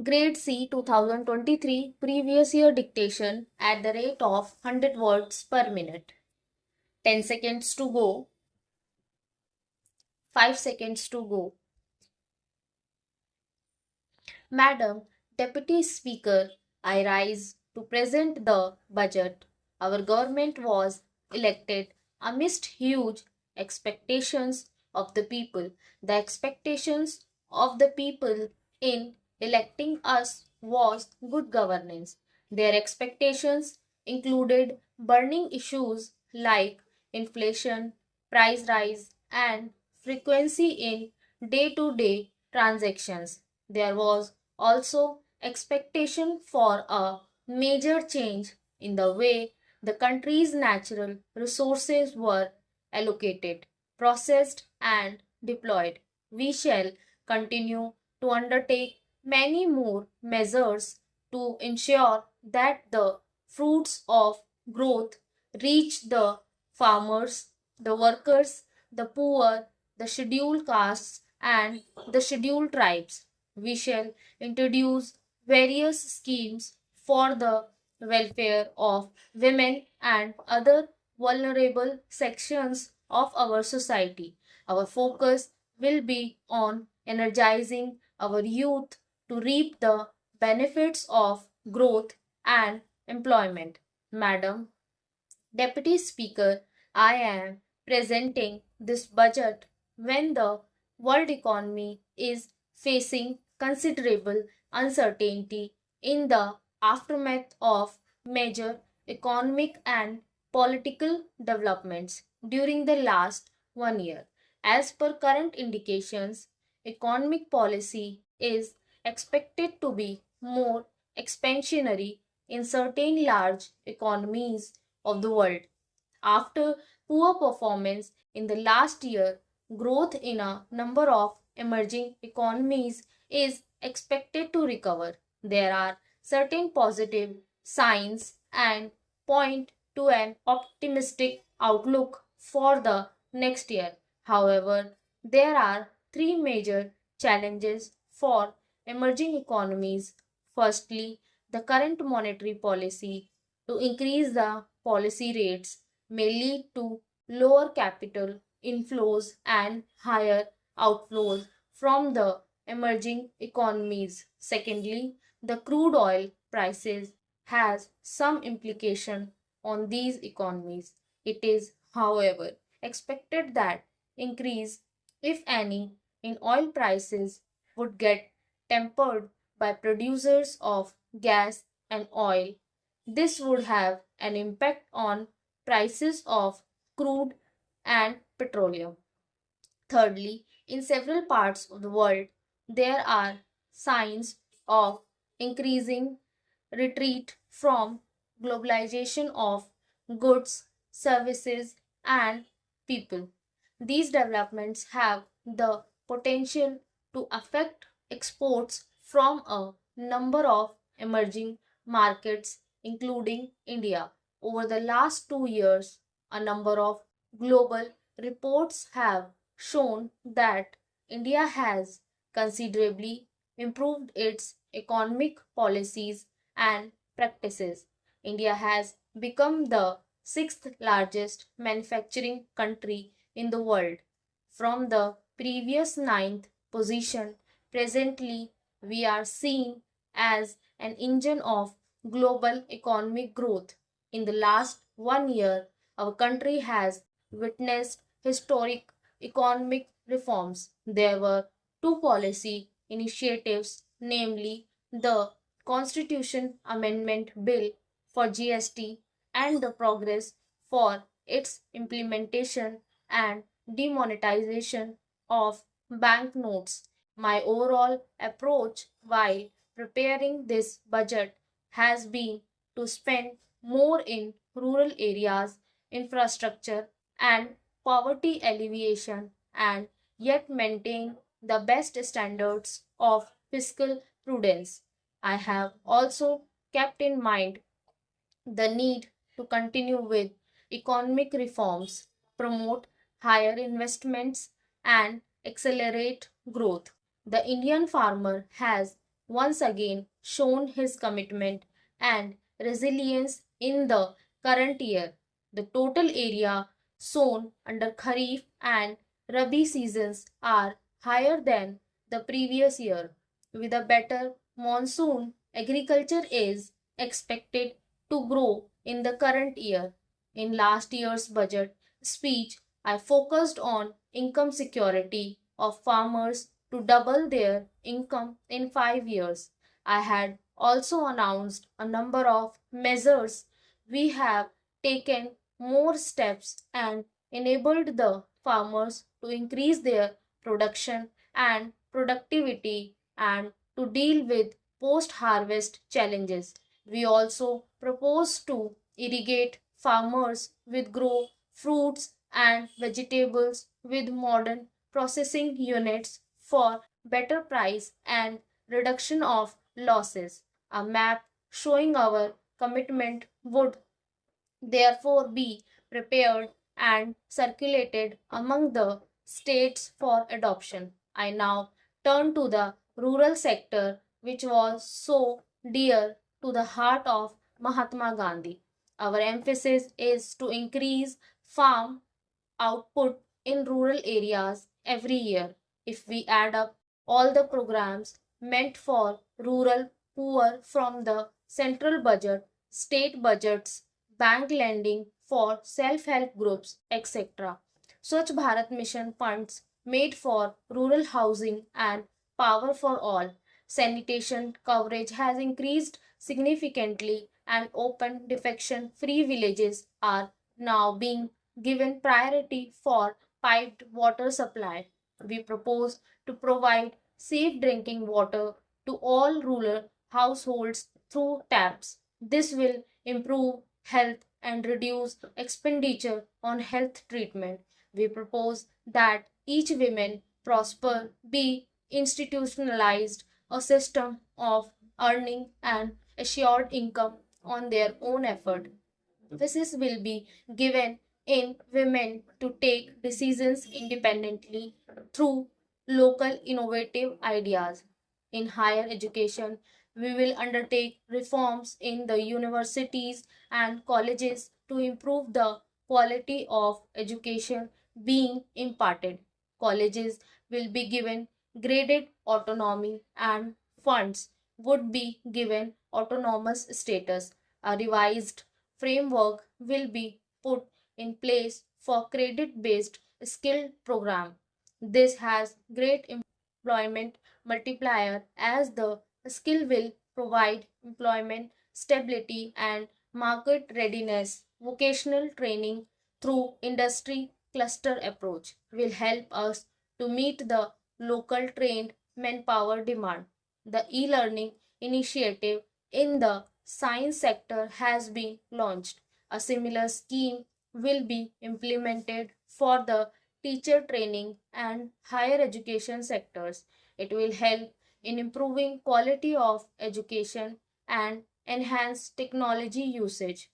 Grade C 2023 previous year dictation at the rate of 100 words per minute. 10 seconds to go. 5 seconds to go. Madam Deputy Speaker, I rise to present the budget. Our government was elected amidst huge expectations of the people. The expectations of the people in electing us was good governance. Their expectations included burning issues like inflation, price rise, and frequency in day-to-day transactions. There was also expectation for a major change in the way the country's natural resources were allocated, processed, and deployed. We shall continue to undertake many more measures to ensure that the fruits of growth reach the farmers, the workers, the poor, the scheduled castes, and the scheduled tribes. We shall introduce various schemes for the welfare of women and other vulnerable sections of our society. Our focus will be on energizing our youth to reap the benefits of growth and employment. Madam Deputy Speaker, I am presenting this budget when the world economy is facing considerable uncertainty in the aftermath of major economic and political developments during the last 1 year. As per current indications, economic policy is expected to be more expansionary in certain large economies of the world. After poor performance in the last year, growth in a number of emerging economies is expected to recover. There are certain positive signs and point to an optimistic outlook for the next year. However, there are three major challenges for emerging economies. Firstly, the current monetary policy to increase the policy rates may lead to lower capital inflows and higher outflows from the emerging economies. Secondly, the crude oil prices has some implication on these economies. It is, however, expected that increase, if any, in oil prices would get tempered by producers of gas and oil. This would have an impact on prices of crude and petroleum. Thirdly, in several parts of the world, there are signs of increasing retreat from globalization of goods, services, and people. These developments have the potential to affect exports from a number of emerging markets, including India. Over the last 2 years, a number of global reports have shown that India has considerably improved its economic policies and practices. India has become the sixth largest manufacturing country in the world. From the previous ninth position, presently we are seen as an engine of global economic growth. In the last 1 year, our country has witnessed historic economic reforms. There were two policy initiatives, namely the Constitution Amendment Bill for GST and the progress for its implementation and demonetization of banknotes. My overall approach while preparing this budget has been to spend more in rural areas, infrastructure, and poverty alleviation, and yet maintain the best standards of fiscal prudence. I have also kept in mind the need to continue with economic reforms, promote higher investments, and accelerate growth. The Indian farmer has once again shown his commitment and resilience in the current year. The total area sown under Kharif and Rabi seasons are higher than the previous year. With a better monsoon, agriculture is expected to grow in the current year. In last year's budget speech, I focused on income security of farmers to double their income in 5 years. I had also announced a number of measures. We have taken more steps and enabled the farmers to increase their production and productivity and to deal with post harvest challenges. We also propose to irrigate farmers with grow fruits and vegetables with modern processing units for better price and reduction of losses. A map showing our commitment would therefore be prepared and circulated among the states for adoption. I now turn to the rural sector, which was so dear to the heart of Mahatma Gandhi. Our emphasis is to increase farm output in rural areas every year. If we add up all the programs meant for rural poor from the central budget, state budgets, bank lending for self-help groups, etc. Swachh Bharat Mission funds made for rural housing and power for all. Sanitation coverage has increased significantly and open defecation free villages are now being given priority for piped water supply. We propose to provide safe drinking water to all rural households through taps. This will improve health and reduce expenditure on health treatment. We propose that each woman prosper be institutionalized a system of earning and assured income on their own effort. Emphasis will be given in women to take decisions independently through local innovative ideas. In higher education, we will undertake reforms in the universities and colleges to improve the quality of education being imparted. Colleges will be given graded autonomy and funds would be given autonomous status. A revised framework will be put in place for credit-based skill program. This has great employment multiplier as the skill will provide employment stability and market readiness. Vocational training through industry cluster approach will help us to meet the local trained manpower demand. The e-learning initiative in the science sector has been launched. A similar scheme will be implemented for the teacher training and higher education sectors. It will help in improving quality of education and enhance technology usage.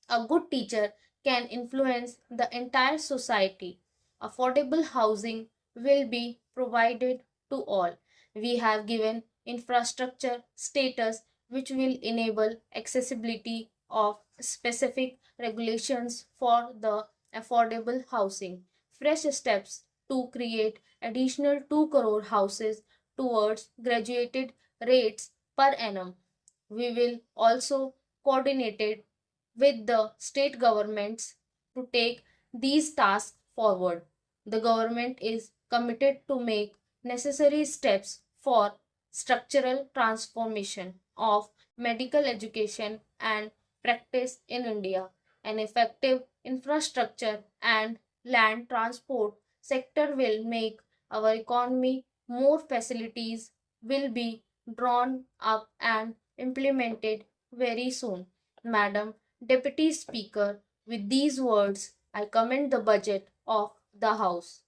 A good teacher can influence the entire society. Affordable housing will be provided to all. We have given infrastructure status which will enable accessibility of specific regulations for the affordable housing. Fresh steps to create additional 2 crore houses towards graduated rates per annum. We will also coordinate it with the state governments to take these tasks forward. The government is committed to make necessary steps for structural transformation of medical education and practice in India. An effective infrastructure and land transport sector will make our economy more facilities will be drawn up and implemented very soon. Madam Deputy Speaker, with these words, I commend the budget of the House.